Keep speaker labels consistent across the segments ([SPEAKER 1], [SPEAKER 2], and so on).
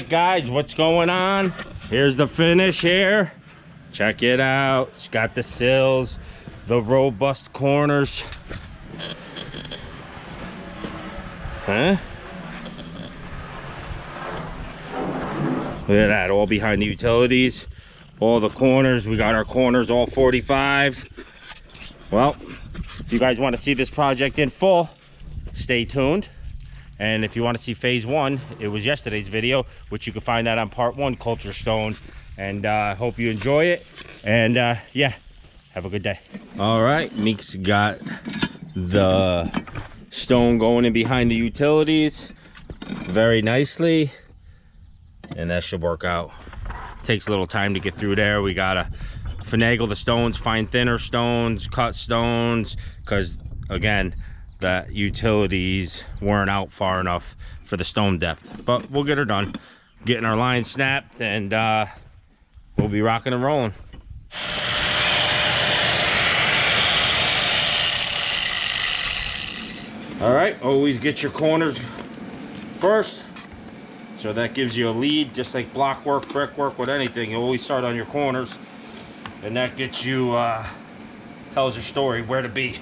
[SPEAKER 1] right, guys, what's going on? Here's the finish here. Check it out. It's got the sills, the robust corners. Huh? Look at that, all behind the utilities. All the corners, we got our corners all 45. Well, if you guys want to see this project in full, stay tuned. And if you want to see phase one, it was yesterday's video, which you can find that on part one, culture stone. And hope you enjoy it. And yeah, have a good day. All right, Meek's got the stone going in behind the utilities very nicely, and that should work out. Takes a little time to get through there. We gotta finagle the stones, find thinner stones, cut stones, because again, the utilities weren't out far enough for the stone depth. But we'll get her done, getting our lines snapped, and we'll be rocking and rolling. All right, always get your corners first, so that gives you a lead. Just like block work, brickwork, with anything, you always start on your corners, and that gets you tells your story where to be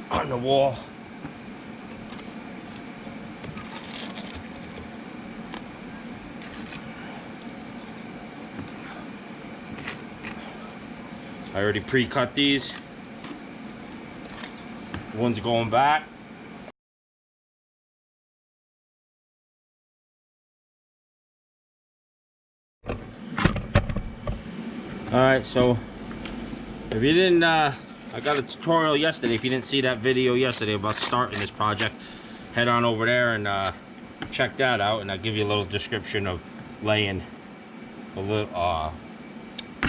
[SPEAKER 1] on the wall. I already pre-cut these. One's going back. Alright, so if you didn't, I got a tutorial yesterday. If you didn't see that video yesterday about starting this project, head on over there and check that out, and I'll give you a little description of laying a little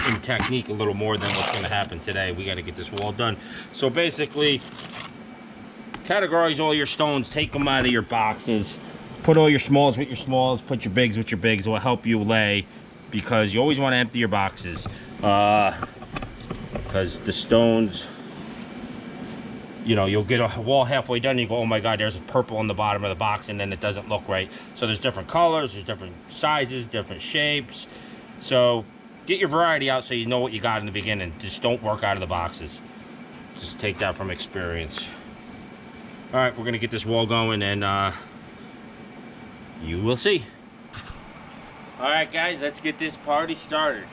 [SPEAKER 1] in technique a little more than what's going to happen today. We got to get this wall done. So basically, categorize all your stones, take them out of your boxes, put all your smalls with your smalls, put your bigs with your bigs. It will help you lay, because you always want to empty your boxes, because the stones, you know, you'll get a wall halfway done and you go, oh my god, there's purple on the bottom of the box, and then it doesn't look right. So there's different colors, there's different sizes, different shapes. So get your variety out so you know what you got in the beginning. Just don't work out of the boxes. Just take that from experience. All right, we're gonna get this wall going, and you will see. All right, guys, let's get this party started.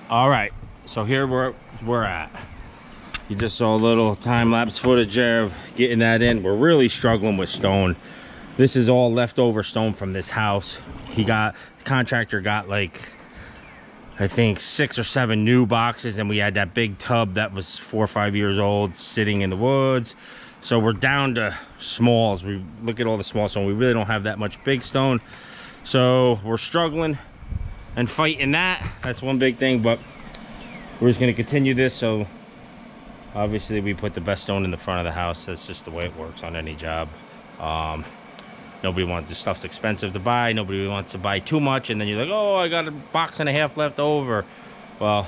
[SPEAKER 1] All right, so here we're at. You just saw a little time-lapse footage there of getting that in. We're really struggling with stone. This is all leftover stone from this house. The contractor got like, I think 6 or 7 new boxes, and we had that big tub that was 4 or 5 years old sitting in the woods. So we're down to smalls. We look at all the small stone. We really don't have that much big stone. So we're struggling and fighting that. That's one big thing, but we're just gonna continue this. So obviously we put the best stone in the front of the house. That's just the way it works on any job. Nobody wants, this stuff's expensive to buy. Nobody wants to buy too much, and then you're like, oh, I got a box and a half left over. Well,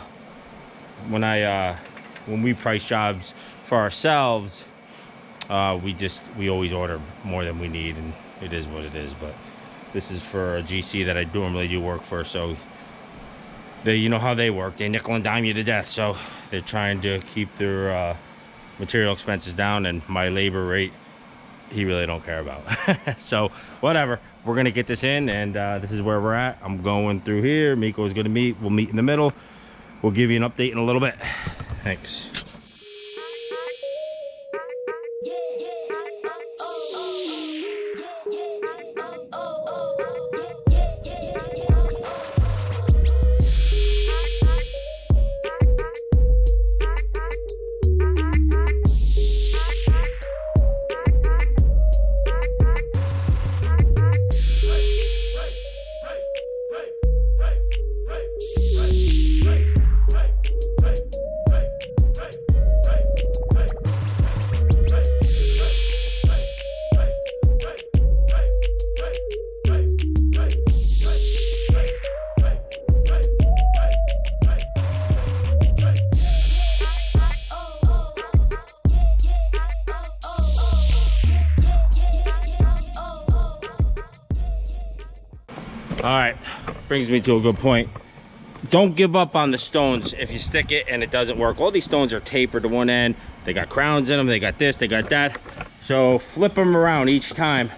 [SPEAKER 1] when we price jobs for ourselves, we always order more than we need, and it is what it is. But this is for a GC that I normally do work for, so you know how they work. They nickel and dime you to death. So they're trying to keep their material expenses down, and my labor rate, he really don't care about. So whatever, we're gonna get this in, and this is where we're at. I'm going through here. Miko is gonna meet. We'll meet in the middle. We'll give you an update in a little bit. Thanks. All right, brings me to a good point. Don't give up on the stones if you stick it and it doesn't work. All these stones are tapered to one end. They got crowns in them, they got this, they got that. So flip them around each time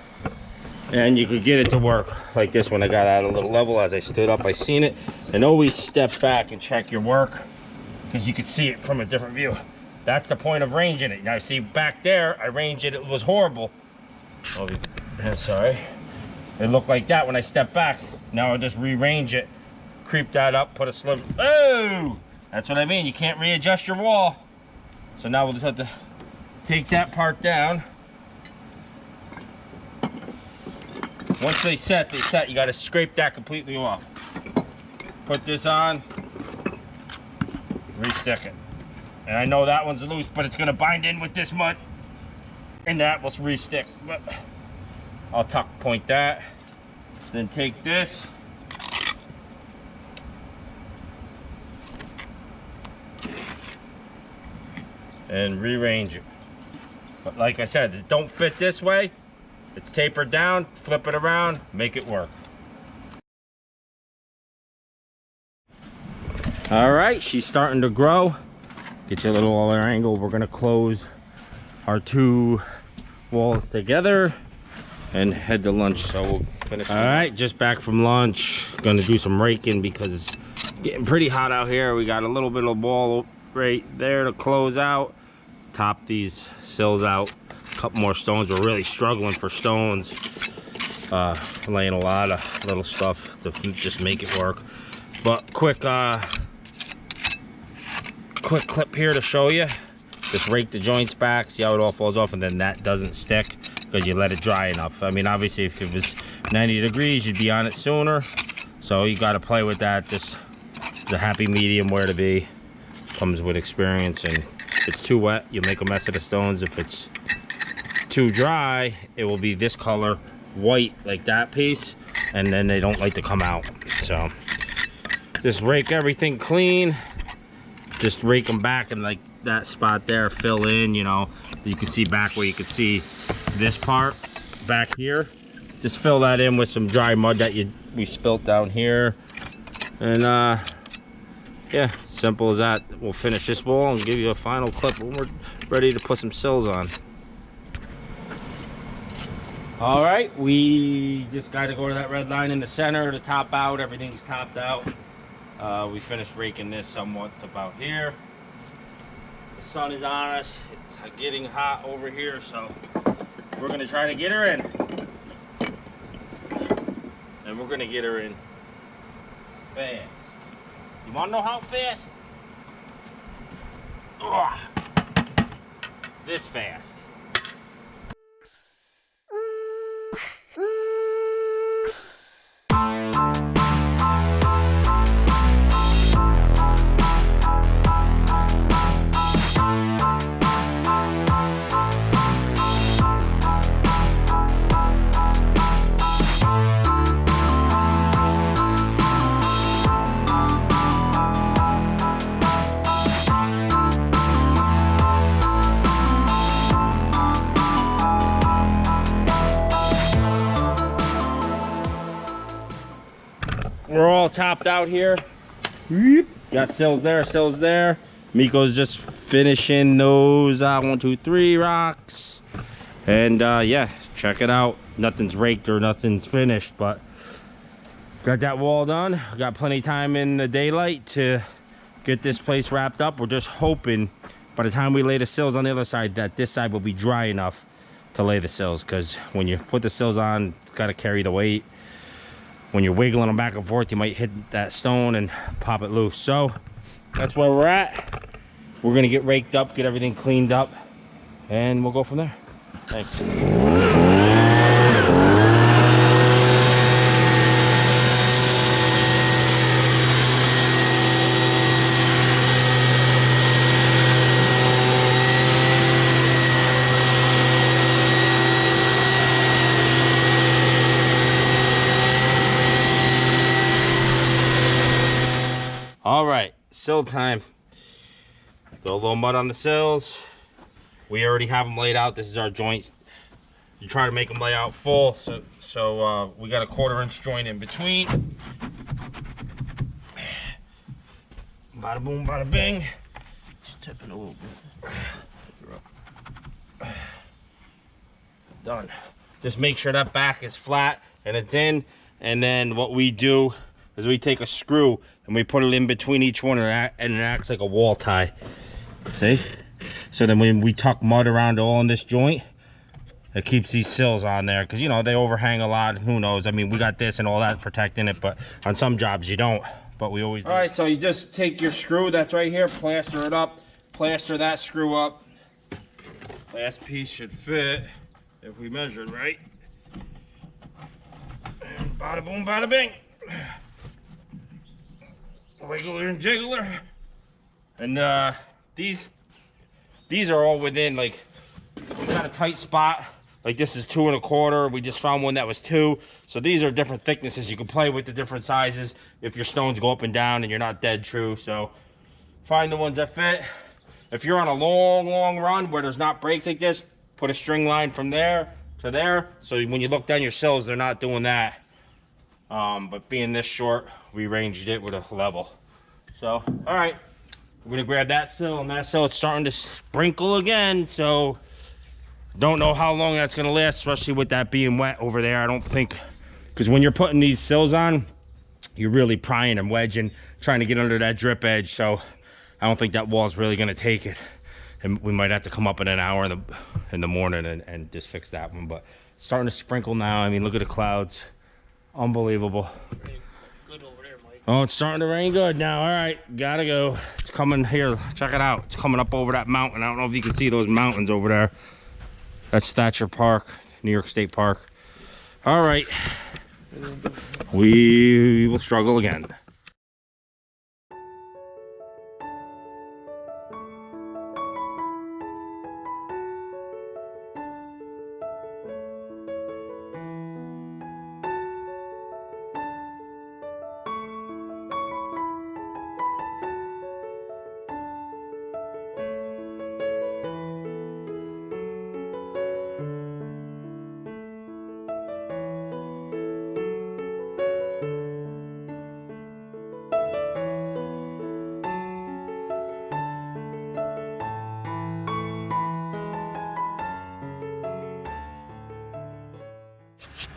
[SPEAKER 1] and you could get it to work. Like this one, I got at a little level. As I stood up, I seen it. And always step back and check your work, because you could see it from a different view. That's the point of ranging it. Now see back there, I ranged it, it was horrible. Oh, sorry. It looked like that when I stepped back. Now I'll just rearrange it, creep that up, put a sliver. Oh, that's what I mean. You can't readjust your wall. So now we'll just have to take that part down. Once they set, they set. You got to scrape that completely off. Put this on, re-stick it. And I know that one's loose, but it's going to bind in with this mud, and that will re-stick. But I'll tuck point that. Then take this, and rearrange it. But like I said, it don't fit this way. It's tapered down, flip it around, make it work. All right, she's starting to grow. Get you a little other angle. We're gonna close our two walls together and head to lunch, so we'll finish. All right, just back from lunch. Gonna do some raking because it's getting pretty hot out here. We got a little bit of wall right there to close out. Top these sills out. A couple more stones. We're really struggling for stones. Laying a lot of little stuff to just make it work. But quick clip here to show you. Just rake the joints back, see how it all falls off, and then that doesn't stick because you let it dry enough. I mean, obviously if it was 90 degrees, you'd be on it sooner. So you got to play with that. Just the happy medium where to be. Comes with experience. And if it's too wet, you make a mess of the stones. If it's too dry, it will be this color, white, like that piece, and then they don't like to come out. So just rake everything clean. Just rake them back, and like that spot there, fill in, you know, you can see back where you can see this part back here. Just fill that in with some dry mud that we spilt down here. And yeah, simple as that. We'll finish this wall and give you a final clip when we're ready to put some sills on. All right, we just got to go to that red line in the center to top out. Everything's topped out. We finished raking this somewhat about here. The sun is on us. It's getting hot over here, so we're gonna try to get her in. And we're gonna get her in fast. You wanna know how fast? Ugh. This fast. We're all topped out here. Got sills there, sills there. Miko's just finishing those 1, 2, 3 rocks. And yeah, check it out. Nothing's raked or nothing's finished, but got that wall done. Got plenty of time in the daylight to get this place wrapped up. We're just hoping by the time we lay the sills on the other side that this side will be dry enough to lay the sills, because when you put the sills on, it's got to carry the weight. When you're wiggling them back and forth, you might hit that stone and pop it loose. So that's where we're at. We're gonna get raked up, get everything cleaned up, and we'll go from there. Thanks. All right, sill time. Throw a little mud on the sills. We already have them laid out. This is our joints. You try to make them lay out full, so we got a 1/4 inch joint in between. Bada boom, bada bing. Just tip it a little bit. Done. Just make sure that back is flat and it's in. And then what we do is we take a screw and we put it in between each one, and it acts like a wall tie. See? So then when we tuck mud around all in this joint, it keeps these sills on there, because you know they overhang a lot. Who knows? I mean, we got this and all that protecting it, but on some jobs you don't. But we always do. All right, so you just take your screw that's right here, plaster it up, plaster that screw up. Last piece should fit if we measure it right. And bada boom, bada bing. Wiggler and jiggler. And these are all within, like, we got a tight spot. Like this is 2 1/4. We just found one that was 2. So these are different thicknesses. You can play with the different sizes if your stones go up and down and you're not dead true. So find the ones that fit. If you're on a long run where there's not breaks like this, put a string line from there to there. So when you look down your sills, they're not doing that. But being this short, we ranged it with a level. So, all right, we're gonna grab that sill, and that sill, it's starting to sprinkle again. So don't know how long that's gonna last, especially with that being wet over there. I don't think, because when you're putting these sills on, you're really prying and wedging, trying to get under that drip edge. So I don't think that wall's really gonna take it. And we might have to come up in an hour in the morning and just fix that one. But it's starting to sprinkle now. I mean, look at the clouds. Unbelievable.
[SPEAKER 2] Good over there, Mike.
[SPEAKER 1] Oh, it's starting to rain good now. All right, gotta go. It's coming here. Check it out. It's coming up over that mountain. I don't know if you can see those mountains over there. That's Thatcher Park, New York State Park. All right, we will struggle again.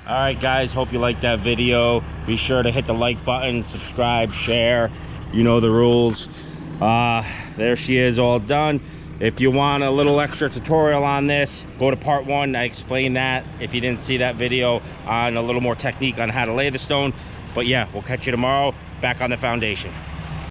[SPEAKER 1] All right, guys, hope you liked that video. Be sure to hit the like button, subscribe, share. You know the rules. There she is, all done. If you want a little extra tutorial on this, go to part 1. I explained that. If you didn't see that video on a little more technique on how to lay the stone. But yeah, we'll catch you tomorrow back on the foundation.